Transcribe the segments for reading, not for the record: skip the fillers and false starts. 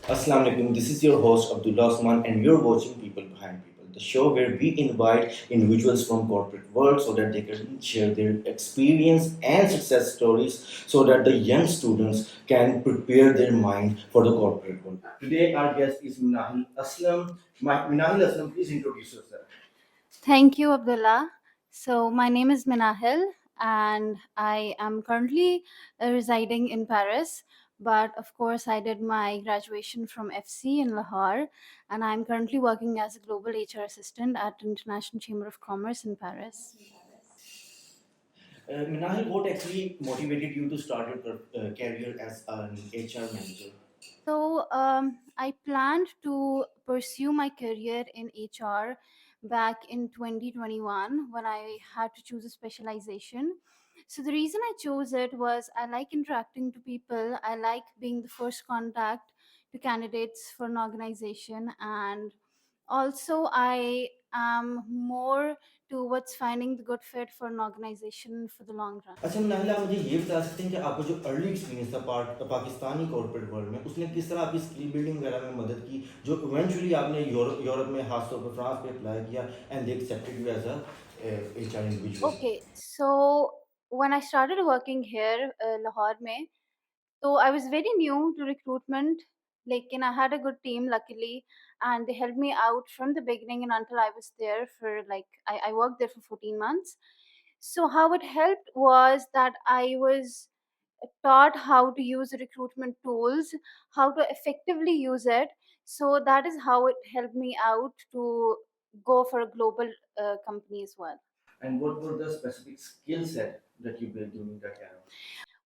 Assalamu alaikum. This is your host Abdullah Osman, and you're watching People Behind People, the show where we invite individuals from corporate world so that they can share their experience and success stories, so that the young students can prepare their mind for the corporate world. Today, our guest is Minahil Aslam. Minahil Aslam, please introduce yourself. Thank you, Abdullah. So, my name is Minahil, and I am currently residing in Paris. But of course, I did my graduation from FC in Lahore, and I'm currently working as a global HR assistant at International Chamber of Commerce in Paris. Minahil, what actually motivated you to start your career as an HR manager? I planned to pursue my career in HR back in 2021 when I had to choose a specialization. So, the reason I chose it was I like interacting to people, I like being the first contact to candidates for an organization, and also I am more towards finding the good fit for an organization for the long run. अच्छा नाहिला आप मुझे ये बता सकते हैं कि आपका जो अर्ली एक्सपीरियंस था पाकिस्तानी कॉर्पोरेट वर्ल्ड में उसने किस तरह आपकी स्किल बिल्डिंग वगैरह में मदद की जो इवेंचुअली आपने यूरोप में खासतौर पर फ्रांस पे अप्लाई किया and they accepted you as a HR individual. Okay, so when I started working here, Lahore mein, so I was very new to recruitment. Like, I had a good team, luckily, and they helped me out from the beginning and until I was there for I worked there for 14 months. So how it helped was that I was taught how to use recruitment tools, how to effectively use it. So that is how it helped me out to go for a global company as well. And what were the specific skill set that you built during that era?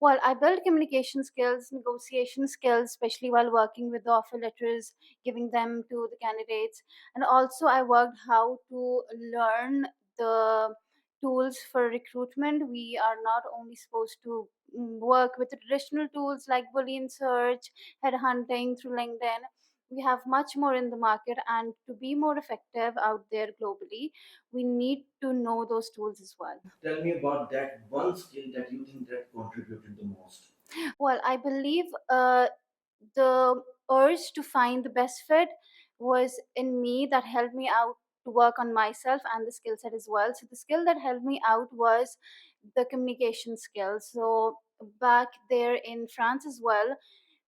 Well, I built communication skills, negotiation skills, especially while working with the offer letters, giving them to the candidates. And also, I worked how to learn the tools for recruitment. We are not only supposed to work with the traditional tools like Boolean search, headhunting through LinkedIn. We have much more in the market, and to be more effective out there globally, we need to know those tools as well. Tell me about that one skill that you think that contributed the most. Well, I believe the urge to find the best fit was in me that helped me out to work on myself and the skill set as well. So the skill that helped me out was the communication skills. So back there in France as well,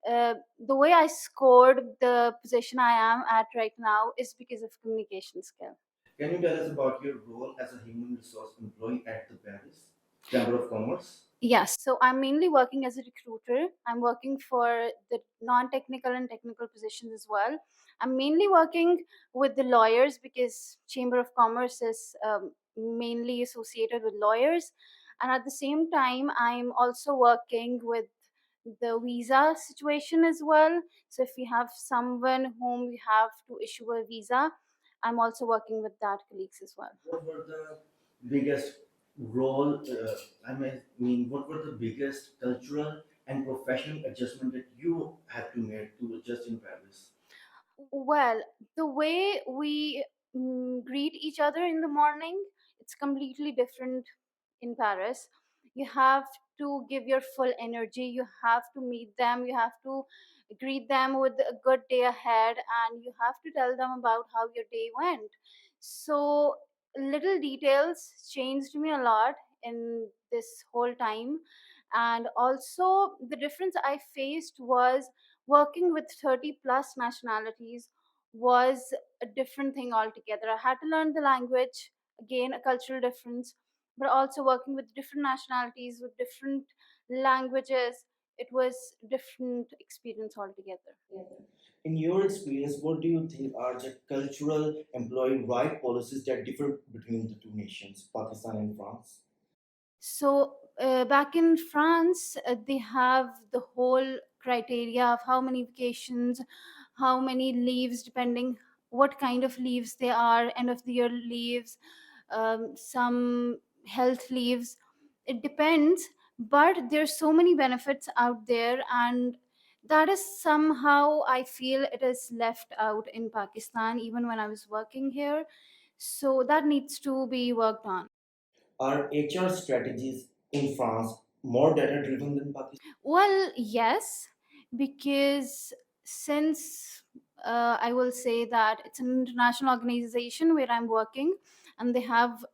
the way I scored the position I am at right now is because of communication skill. Can you tell us about your role as a human resource employee at the Paris Chamber of Commerce? Yes, so I'm mainly working as a recruiter. I'm working for the non technical and technical positions as well. I'm mainly working with the lawyers because Chamber of Commerce is mainly associated with lawyers. And at the same time, I'm also working with the visa situation as well. So if we have someone whom we have to issue a visa, I'm also working with that colleagues as well. What were the biggest role? I mean, what were the biggest cultural and professional adjustment that you had to make to adjust in Paris? Well, the way we greet each other in the morning, it's completely different in Paris. You have to give your full energy. You have to meet them. You have to greet them with a good day ahead, and you have to tell them about how your day went. So, little details changed me a lot in this whole time. And also, the difference I faced was working with 30 plus nationalities was a different thing altogether. I had to learn the language, again, a cultural difference, but also working with different nationalities, with different languages. It was different experience altogether. In your experience, what do you think are the cultural employee right policies that differ between the two nations, Pakistan and France? So back in France, they have the whole criteria of how many vacations, how many leaves, depending what kind of leaves they are, end of the year leaves, some health leaves. It depends, but there's so many benefits out there, and that is somehow I feel it is left out in Pakistan, even when I was working here. So that needs to be worked on. Are HR strategies in France more data driven than Pakistan? Well, yes, because since I will say that it's an international organization where I'm working, and they have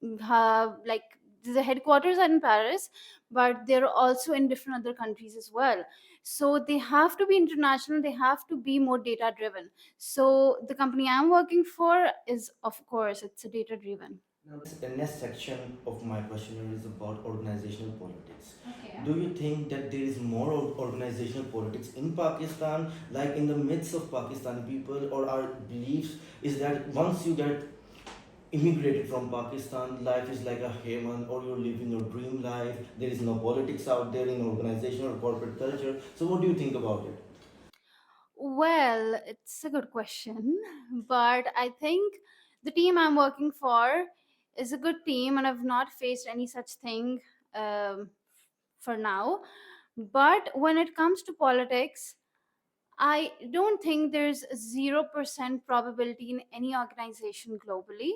like the headquarters are in Paris, but they're also in different other countries as well. So they have to be international, they have to be more data driven. So the company I'm working for is, of course, it's a data driven. The next section of my questionnaire is about organizational politics. Okay. Do you think that there is more organizational politics in Pakistan, like in the midst of Pakistani people, or our beliefs is that once you get immigrated from Pakistan, life is like a haven, or you're living your dream life. There is no politics out there in organizational or corporate culture. So, what do you think about it? Well, it's a good question, but I think the team I'm working for is a good team, and I've not faced any such thing um, for now. But when it comes to politics, I don't think there's a 0% probability in any organization globally.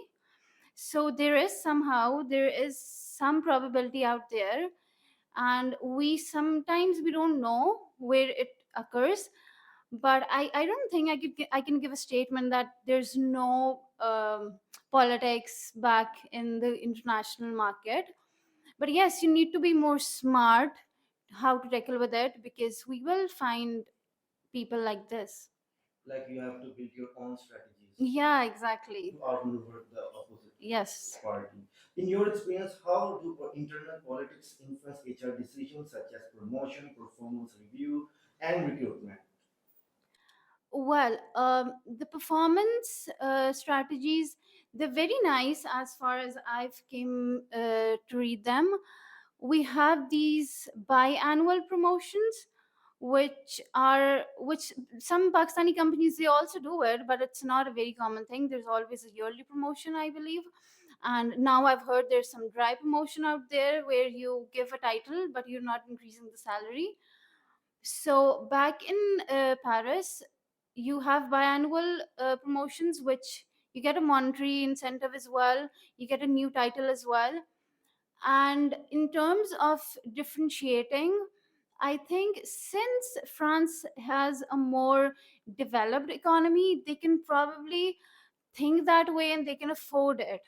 So there is some probability out there, and we don't know where it occurs. But I don't think I can give a statement that there's no politics back in the international market. But yes, you need to be more smart how to tackle with it, because we will find people like this. Like you have to build your own strategies Yeah, exactly. to outmaneuver the opposite Yes. party. In your experience, how do internal politics influence HR decisions such as promotion, performance review, and recruitment? Well, the performance strategies, they're very nice as far as I've came to read them. We have these biannual promotions, which some Pakistani companies they also do it, but it's not a very common thing. There's always a yearly promotion, I believe. And now I've heard there's some dry promotion out there where you give a title but you're not increasing the salary. So back in Paris, you have biannual promotions, which you get a monetary incentive as well. You get a new title as well. And in terms of differentiating, I think since France has a more developed economy, they can probably think that way and they can afford it.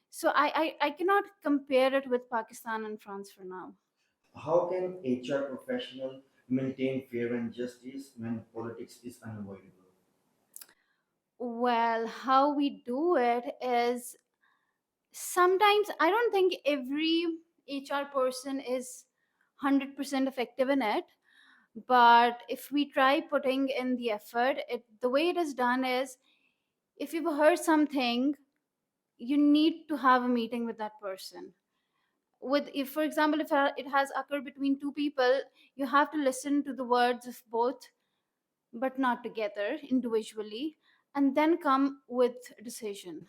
So I cannot compare it with Pakistan and France for now. How can HR professional maintain fair and justice when politics is unavoidable? Well, how we do it is, sometimes I don't think every HR person is 100% effective in it, but if we try putting in the effort, the way it is done is, if you've heard something, you need to have a meeting with that person. With, if for example, if it has occurred between two people, you have to listen to the words of both, but not together, individually, and then come with a decision.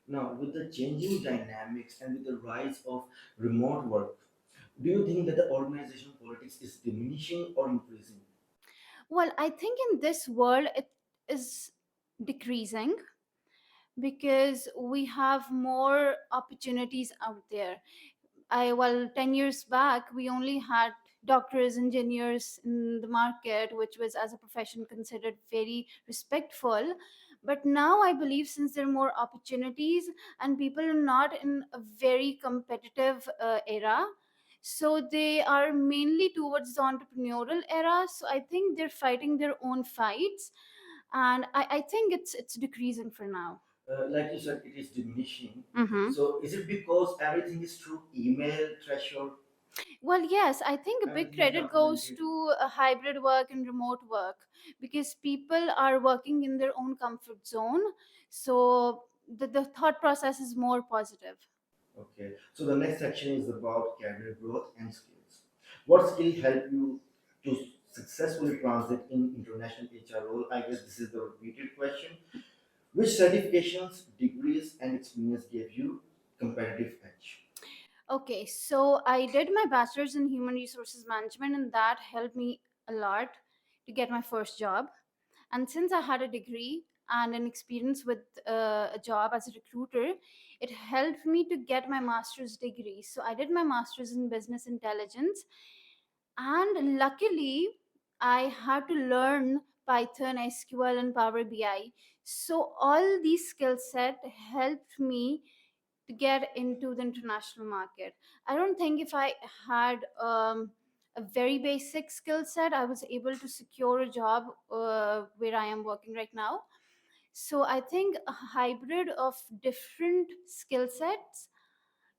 Now, with the changing dynamics and with the rise of remote work, do you think that the organizational politics is diminishing or increasing? Well, I think in this world it is decreasing, because we have more opportunities out there. Well, 10 years back, we only had doctors, engineers in the market, which was as a profession considered very respectful. But now I believe, since there are more opportunities and people are not in a very competitive era, so they are mainly towards the entrepreneurial era. So I think they're fighting their own fights, and I think it's decreasing for now. Like you said, it is diminishing. Mm-hmm. So, is it because everything is through email threshold? Well, yes, I think a big Everything is credit goes documented. to a hybrid work and remote work, because people are working in their own comfort zone. So the thought process is more positive. Okay. So the next section is about career growth and skills. What skill help you to successfully transit in international HR role? I guess this is the repeated question. Which certifications, degrees, and experience gave you competitive edge? Okay, so I did my bachelor's in human resources management, and that helped me a lot to get my first job. And since I had a degree and an experience with a job as a recruiter, it helped me to get my master's degree. So I did my master's in business intelligence, and luckily I had to learn Python, SQL, and Power BI. So all these skill set helped me to get into the international market. I don't think if I had a very basic skill set, I was able to secure a job where I am working right now. So I think a hybrid of different skill sets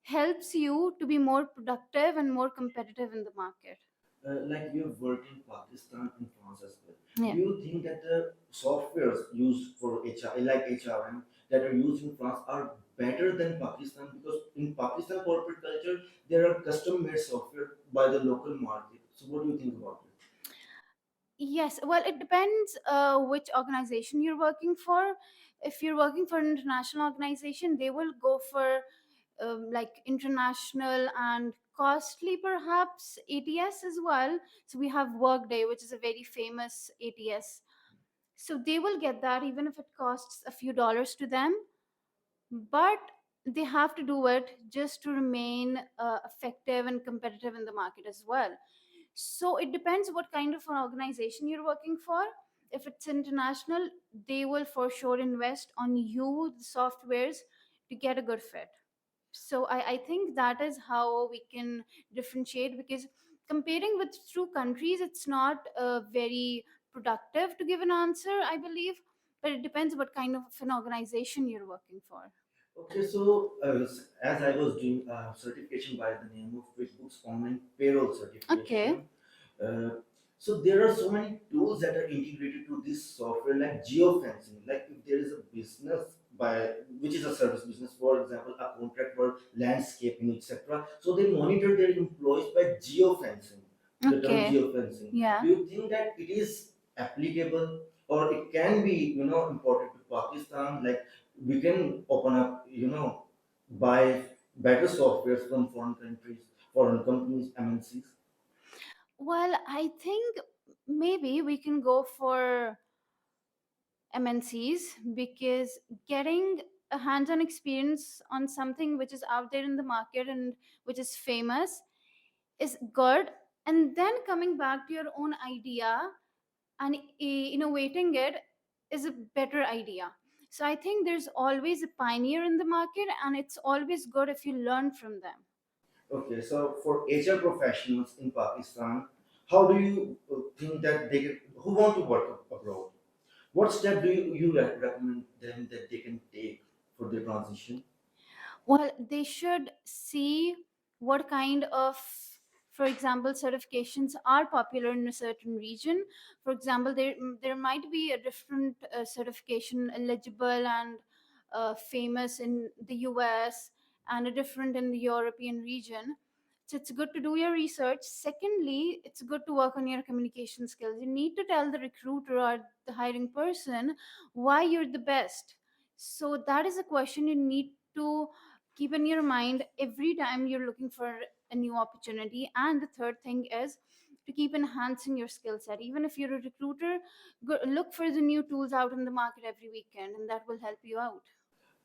helps you to be more productive and more competitive in the market. Like you have worked in Pakistan and France as well. Yeah. Do you think that the softwares used for HR, like HRM, that are used in France are better than Pakistan? Because in Pakistan corporate culture, there are custom-made software by the local market. So what do you think about it? Yes, well, it depends which organization you're working for. If you're working for an international organization, they will go for like international and costly, perhaps ATS as well. So we have Workday, which is a very famous ATS. So they will get that even if it costs a few dollars to them, but they have to do it just to remain effective and competitive in the market as well. So it depends what kind of an organization you're working for. If it's international, they will for sure invest on you the softwares to get a good fit. So I think that is how we can differentiate, because comparing with two countries, it's not very productive to give an answer, I believe. But it depends what kind of an organization you're working for. Okay, so as I was doing a certification by the name of QuickBooks Online Payroll Okay. Certification, uh, so there are so many tools that are integrated to this software, like geofencing. Like if there is a business by which is a service business, for example, a contract for landscaping, etc. So they monitor their employees by geofencing. The term Okay. geofencing. Yeah. Do you think that it is applicable, or it can be, important to Pakistan? Like we can open up, buy better softwares from foreign countries, foreign companies, MNCs. Well, I think maybe we can go for MNCs, because getting a hands on experience on something which is out there in the market and which is famous is good. And then coming back to your own idea and innovating it is a better idea. So I think there's always a pioneer in the market, and it's always good if you learn from them. Okay, so for HR professionals in Pakistan, how do you think that who want to work abroad? What step do you recommend them that they can take for their transition? Well, they should see what kind of, for example, certifications are popular in a certain region. For example, there might be a different certification eligible and famous in the US, and a different in the European region. So it's good to do your research. Secondly, it's good to work on your communication skills. You need to tell the recruiter or the hiring person why you're the best. So that is a question you need to keep in your mind every time you're looking for a new opportunity. And the third thing is to keep enhancing your skill set. Even if you're a recruiter, look for the new tools out in the market every weekend, and that will help you out.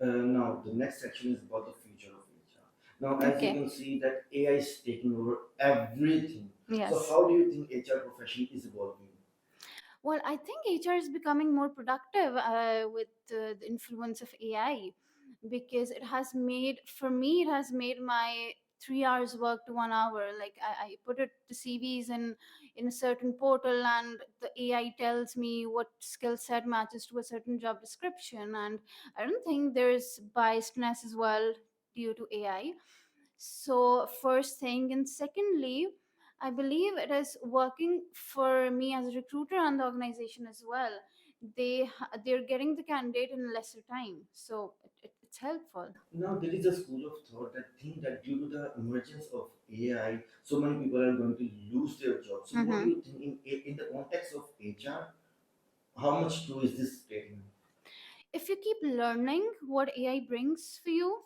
Now, the next section is about the future of HR. Now, as you Okay. can see, that AI is taking over everything. So, Yes. how do you think HR profession is evolving? Well, I think HR is becoming more productive with the influence of AI, because it has made, for me, it has made my 3 hours work to 1 hour. Like I put it the CVs in a certain portal, and the AI tells me what skill set matches to a certain job description. And I don't think there's biasness as well due to AI. So first thing, and secondly, I believe it is working for me as a recruiter and the organization as well. They're getting the candidate in lesser time, so it's helpful. Now, there is a school of thought that think that due to the emergence of AI, so many people are going to lose their jobs. So, what do Hmm. you think in the context of HR? How much true is this statement? If you keep learning what AI brings for you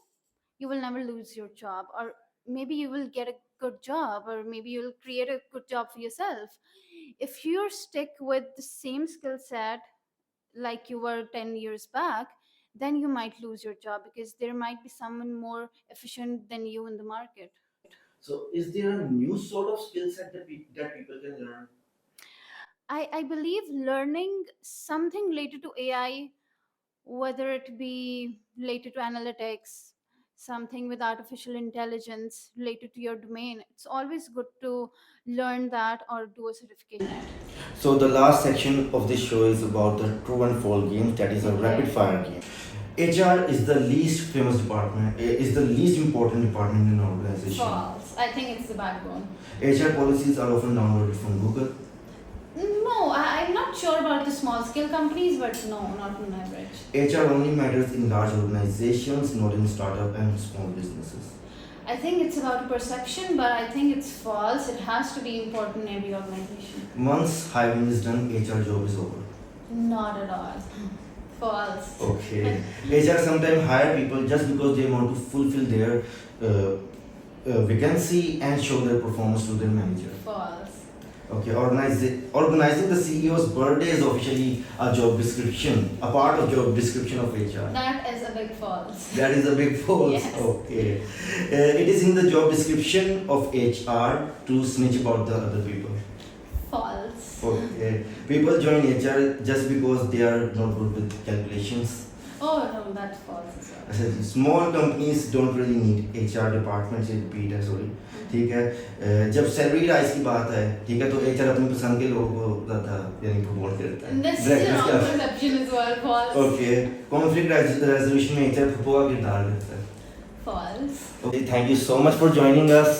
will never lose your job, or maybe you will get a good job, or maybe you'll create a good job for yourself. If you stick with the same skill set like you were 10 years back, then you might lose your job, because there might be someone more efficient than you in the market. So, is there a new sort of skill set that people can learn? I believe learning something related to AI, whether it be related to analytics, something with artificial intelligence related to your domain, it's always good to learn that or do a certification in it. So the last section of this show is about the true and false game, that is a rapid Okay. fire game. HR is the least famous department, is the least important department in an organization. False. I think it's the backbone. HR policies are often downloaded from Google. No, I'm not sure about the small scale companies, but no, not on average. HR only matters in large organizations, not in startup and small businesses. I think it's about perception, but I think it's false. It has to be important in every organization. Once hiring is done, HR job is over. Not at all. False. Okay. HR sometimes hire people just because they want to fulfill their vacancy and show their performance to their manager. False. Okay, organizing the CEO's birthday is officially a job description, a part of job description of HR. That is a big false. That is a big false. Yes. Okay. It is in the job description of HR to snitch about the other people. False. Okay. People join HR just because they are not good with calculations. Oh no, that's false as well. अच्छा, small companies don't really need HR department से repeat है sorry ठीक है जब salary rise की बात है ठीक है तो HR अपनी पसंद के लोगों को ज़्यादा यानी प्रमोट करता है This is a wrong perception as well. False. Okay conflict resolution में HR फुपो का किरदार करता है False. Okay thank you so much for joining us